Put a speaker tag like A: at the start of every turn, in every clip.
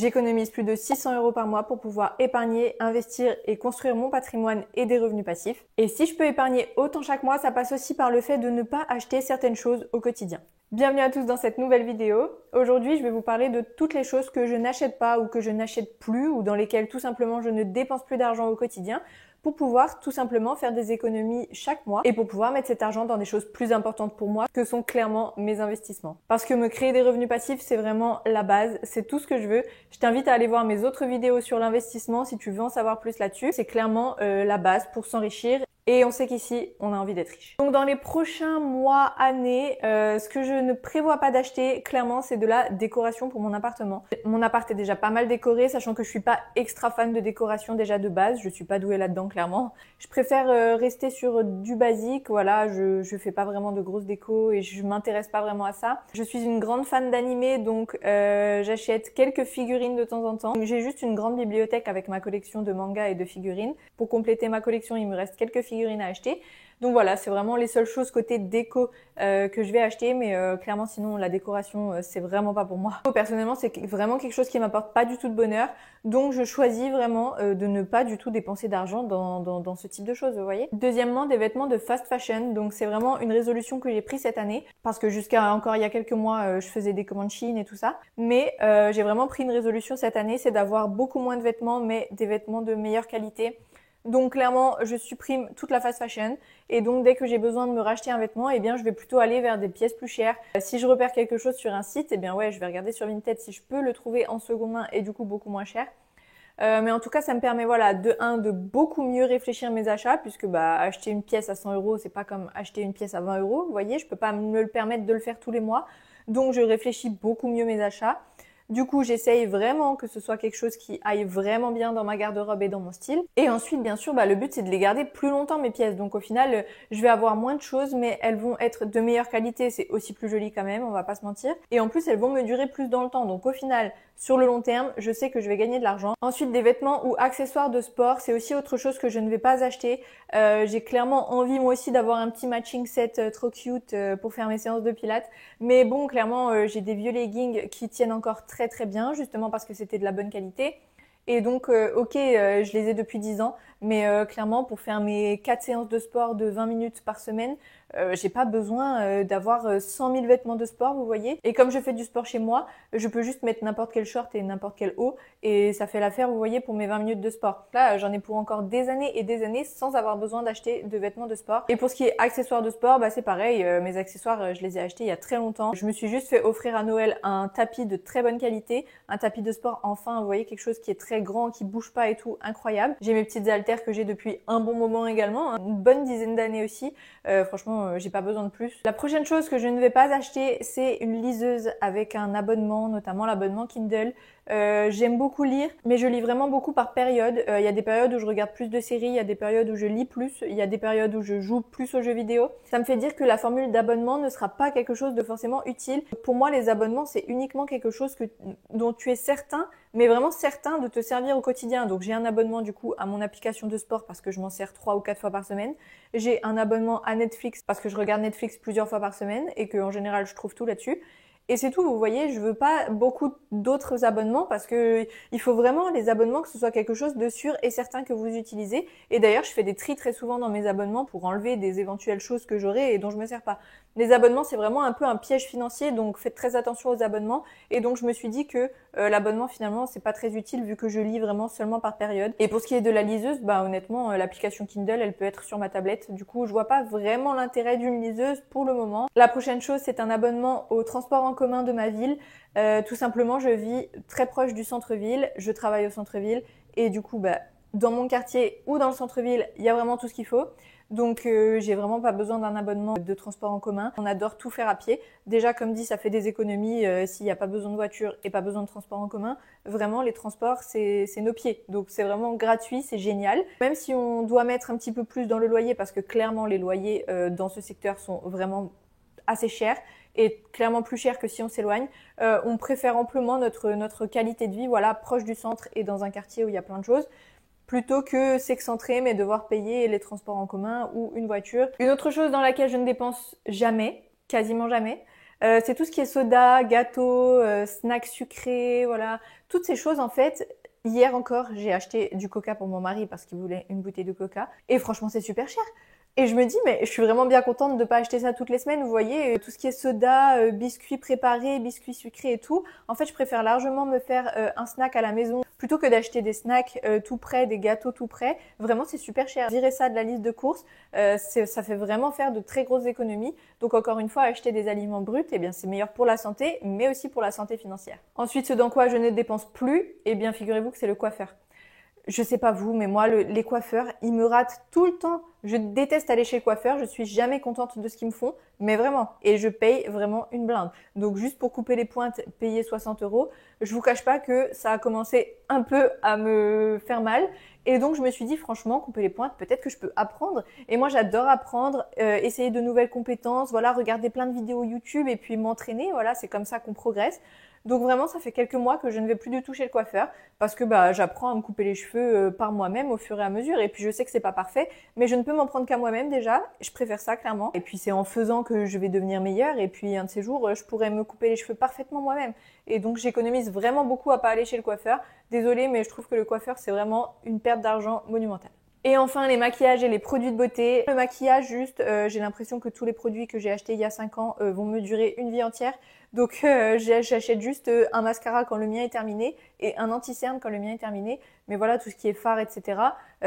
A: J'économise plus de 600 € par mois pour pouvoir épargner, investir et construire mon patrimoine et des revenus passifs. Et si je peux épargner autant chaque mois, ça passe aussi par le fait de ne pas acheter certaines choses au quotidien. Bienvenue à tous dans cette nouvelle vidéo. Aujourd'hui, je vais vous parler de toutes les choses que je n'achète pas ou que je n'achète plus ou dans lesquelles tout simplement je ne dépense plus d'argent au quotidien pour pouvoir tout simplement faire des économies chaque mois et pour pouvoir mettre cet argent dans des choses plus importantes pour moi que sont clairement mes investissements. Parce que me créer des revenus passifs, c'est vraiment la base, c'est tout ce que je veux. Je t'invite à aller voir mes autres vidéos sur l'investissement si tu veux en savoir plus là-dessus. C'est clairement la base pour s'enrichir. Et on sait qu'ici, on a envie d'être riche. Donc dans les prochains mois, années, ce que je ne prévois pas d'acheter, clairement, c'est de la décoration pour mon appartement. Mon appart est déjà pas mal décoré, sachant que je suis pas extra fan de décoration déjà de base. Je suis pas douée là-dedans, clairement. Je préfère rester sur du basique. Voilà, je fais pas vraiment de grosses décos et je m'intéresse pas vraiment à ça. Je suis une grande fan d'animé, donc j'achète quelques figurines de temps en temps. J'ai juste une grande bibliothèque avec ma collection de mangas et de figurines. Pour compléter ma collection, il me reste quelques figurines à acheter. Donc voilà, c'est vraiment les seules choses côté déco que je vais acheter, mais clairement sinon la décoration c'est vraiment pas pour moi. Personnellement, c'est vraiment quelque chose qui m'apporte pas du tout de bonheur, donc je choisis vraiment de ne pas du tout dépenser d'argent dans ce type de choses, vous voyez. Deuxièmement, des vêtements de fast fashion, donc c'est vraiment une résolution que j'ai prise cette année, parce que jusqu'à encore il y a quelques mois, je faisais des commandes Shein et tout ça, mais j'ai vraiment pris une résolution cette année, c'est d'avoir beaucoup moins de vêtements, mais des vêtements de meilleure qualité. Donc clairement, je supprime toute la fast fashion et donc dès que j'ai besoin de me racheter un vêtement, eh bien je vais plutôt aller vers des pièces plus chères. Si je repère quelque chose sur un site, eh bien ouais, je vais regarder sur Vinted si je peux le trouver en seconde main et du coup beaucoup moins cher. Mais en tout cas, ça me permet voilà de beaucoup mieux réfléchir mes achats puisque acheter une pièce à 100 €, c'est pas comme acheter une pièce à 20 €. Vous voyez, je peux pas me le permettre de le faire tous les mois. Donc je réfléchis beaucoup mieux mes achats. Du coup, j'essaye vraiment que ce soit quelque chose qui aille vraiment bien dans ma garde-robe et dans mon style. Et ensuite, bien sûr, le but c'est de les garder plus longtemps mes pièces. Donc au final, je vais avoir moins de choses, mais elles vont être de meilleure qualité. C'est aussi plus joli quand même, on va pas se mentir. Et en plus, elles vont me durer plus dans le temps. Donc au final, sur le long terme, je sais que je vais gagner de l'argent. Ensuite, des vêtements ou accessoires de sport, c'est aussi autre chose que je ne vais pas acheter. J'ai clairement envie moi aussi d'avoir un petit matching set trop cute pour faire mes séances de pilates. Mais bon, clairement, j'ai des vieux leggings qui tiennent encore très bien, justement parce que c'était de la bonne qualité. Et donc, je les ai depuis 10 ans, mais clairement, pour faire mes 4 séances de sport de 20 minutes par semaine, j'ai pas besoin d'avoir 100 000 vêtements de sport, vous voyez. Et comme je fais du sport chez moi, je peux juste mettre n'importe quel short et n'importe quel haut et ça fait l'affaire, vous voyez, pour mes 20 minutes de sport. Là, j'en ai pour encore des années et des années sans avoir besoin d'acheter de vêtements de sport. Et pour ce qui est accessoires de sport, c'est pareil. Mes accessoires, je les ai achetés il y a très longtemps. Je me suis juste fait offrir à Noël un tapis de très bonne qualité, un tapis de sport enfin, vous voyez, quelque chose qui est très grand, qui bouge pas et tout, incroyable. J'ai mes petites haltères que j'ai depuis un bon moment également, une bonne dizaine d'années aussi. Franchement, j'ai pas besoin de plus. La prochaine chose que je ne vais pas acheter, c'est une liseuse avec un abonnement, notamment l'abonnement Kindle. J'aime beaucoup lire, mais je lis vraiment beaucoup par période. Il y a des périodes où je regarde plus de séries, il y a des périodes où je lis plus, il y a des périodes où je joue plus aux jeux vidéo. Ça me fait dire que la formule d'abonnement ne sera pas quelque chose de forcément utile. Pour moi, les abonnements, c'est uniquement quelque chose dont tu es certain, mais vraiment certain de te servir au quotidien. Donc j'ai un abonnement du coup à mon application de sport parce que je m'en sers 3 ou 4 fois par semaine. J'ai un abonnement à Netflix parce que je regarde Netflix plusieurs fois par semaine et que en général je trouve tout là-dessus. Et c'est tout, vous voyez, je veux pas beaucoup d'autres abonnements parce que il faut vraiment les abonnements que ce soit quelque chose de sûr et certain que vous utilisez. Et d'ailleurs, je fais des tris très souvent dans mes abonnements pour enlever des éventuelles choses que j'aurai et dont je me sers pas. Les abonnements, c'est vraiment un peu un piège financier, donc faites très attention aux abonnements. Et donc je me suis dit que l'abonnement finalement c'est pas très utile vu que je lis vraiment seulement par période. Et pour ce qui est de la liseuse, honnêtement l'application Kindle elle peut être sur ma tablette. Du coup je vois pas vraiment l'intérêt d'une liseuse pour le moment. La prochaine chose c'est un abonnement au transport en commun de ma ville. Tout simplement je vis très proche du centre-ville, je travaille au centre-ville et du coup dans mon quartier ou dans le centre-ville il y a vraiment tout ce qu'il faut. Donc j'ai vraiment pas besoin d'un abonnement de transport en commun. On adore tout faire à pied. Déjà comme dit ça fait des économies s'il n'y a pas besoin de voiture et pas besoin de transport en commun. Vraiment les transports c'est nos pieds. Donc c'est vraiment gratuit, c'est génial. Même si on doit mettre un petit peu plus dans le loyer parce que clairement les loyers dans ce secteur sont vraiment assez chers et clairement plus chers que si on s'éloigne. On préfère amplement notre qualité de vie proche du centre et dans un quartier où il y a plein de choses, plutôt que s'excentrer mais devoir payer les transports en commun ou une voiture. Une autre chose dans laquelle je ne dépense jamais, quasiment jamais, C'est tout ce qui est soda, gâteau, snacks sucrés, voilà. Toutes ces choses en fait. Hier encore, j'ai acheté du coca pour mon mari parce qu'il voulait une bouteille de coca. Et franchement, c'est super cher. Et je me dis, mais je suis vraiment bien contente de ne pas acheter ça toutes les semaines. Vous voyez, tout ce qui est soda, biscuits préparés, biscuits sucrés et tout. En fait, je préfère largement me faire un snack à la maison plutôt que d'acheter des snacks tout prêts, des gâteaux tout prêts. Vraiment, c'est super cher. Virer ça de la liste de courses, ça fait vraiment faire de très grosses économies. Donc encore une fois, acheter des aliments bruts, eh bien, c'est meilleur pour la santé, mais aussi pour la santé financière. Ensuite, ce dans quoi je ne dépense plus, eh bien, figurez-vous que c'est le coiffeur. Je sais pas vous, mais moi, les coiffeurs, ils me ratent tout le temps. Je déteste aller chez le coiffeur, je suis jamais contente de ce qu'ils me font, mais vraiment. Et je paye vraiment une blinde. Donc juste pour couper les pointes, payer 60 €, je vous cache pas que ça a commencé un peu à me faire mal. Et donc je me suis dit, franchement, couper les pointes, peut-être que je peux apprendre. Et moi, j'adore apprendre, essayer de nouvelles compétences, voilà, regarder plein de vidéos YouTube et puis m'entraîner. Voilà, c'est comme ça qu'on progresse. Donc vraiment, ça fait quelques mois que je ne vais plus du tout chez le coiffeur parce que j'apprends à me couper les cheveux par moi-même au fur et à mesure. Et puis je sais que c'est pas parfait, mais je ne peux m'en prendre qu'à moi-même déjà. Je préfère ça clairement. Et puis c'est en faisant que je vais devenir meilleure. Et puis un de ces jours, je pourrais me couper les cheveux parfaitement moi-même. Et donc j'économise vraiment beaucoup à pas aller chez le coiffeur. Désolée, mais je trouve que le coiffeur c'est vraiment une perte d'argent monumentale. Et enfin, les maquillages et les produits de beauté. Le maquillage, juste, j'ai l'impression que tous les produits que j'ai achetés il y a 5 ans vont me durer une vie entière. Donc, j'achète juste un mascara quand le mien est terminé et un anti-cerne quand le mien est terminé. Mais voilà, tout ce qui est fard, etc.,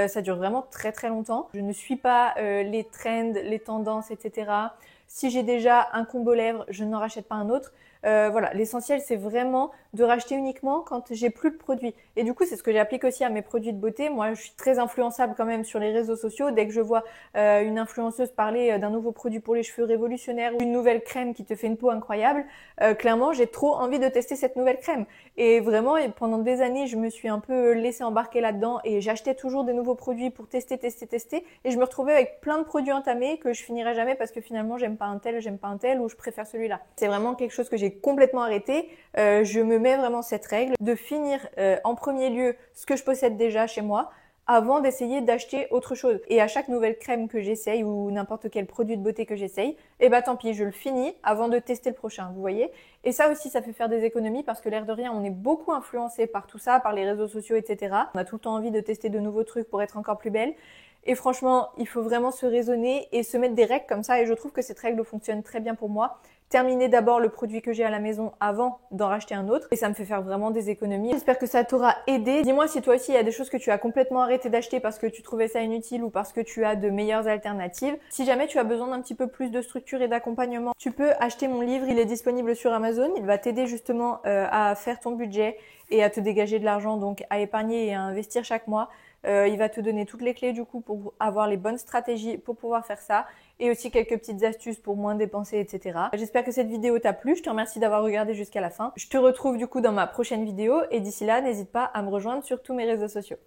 A: ça dure vraiment très très longtemps. Je ne suis pas les trends, les tendances, etc. Si j'ai déjà un combo lèvres, je n'en rachète pas un autre. Voilà, l'essentiel c'est vraiment de racheter uniquement quand j'ai plus de produits. Et du coup, c'est ce que j'applique aussi à mes produits de beauté. Moi, je suis très influençable quand même sur les réseaux sociaux. Dès que je vois une influenceuse parler d'un nouveau produit pour les cheveux révolutionnaire ou une nouvelle crème qui te fait une peau incroyable, clairement, j'ai trop envie de tester cette nouvelle crème. Et vraiment, pendant des années, je me suis un peu laissée embarquer là-dedans et j'achetais toujours des nouveaux produits pour tester. Et je me retrouvais avec plein de produits entamés que je finirais jamais parce que finalement, j'aime pas un tel ou je préfère celui-là. C'est vraiment quelque chose que j'ai complètement arrêté. Je me mets vraiment cette règle de finir en premier lieu ce que je possède déjà chez moi avant d'essayer d'acheter autre chose. Et à chaque nouvelle crème que j'essaye ou n'importe quel produit de beauté que j'essaye, tant pis, je le finis avant de tester le prochain, vous voyez. Et ça aussi, ça fait faire des économies parce que l'air de rien, on est beaucoup influencé par tout ça, par les réseaux sociaux, etc. On a tout le temps envie de tester de nouveaux trucs pour être encore plus belle. Et franchement, il faut vraiment se raisonner et se mettre des règles comme ça. Et je trouve que cette règle fonctionne très bien pour moi. Terminer d'abord le produit que j'ai à la maison avant d'en racheter un autre. Et ça me fait faire vraiment des économies. J'espère que ça t'aura aidé. Dis-moi si toi aussi il y a des choses que tu as complètement arrêté d'acheter parce que tu trouvais ça inutile ou parce que tu as de meilleures alternatives. Si jamais tu as besoin d'un petit peu plus de structure et d'accompagnement, tu peux acheter mon livre. Il est disponible sur Amazon. Il va t'aider justement à faire ton budget et à te dégager de l'argent, donc à épargner et à investir chaque mois. Il va te donner toutes les clés du coup pour avoir les bonnes stratégies pour pouvoir faire ça et aussi quelques petites astuces pour moins dépenser, etc. J'espère que cette vidéo t'a plu. Je te remercie d'avoir regardé jusqu'à la fin. Je te retrouve du coup dans ma prochaine vidéo et d'ici là, n'hésite pas à me rejoindre sur tous mes réseaux sociaux.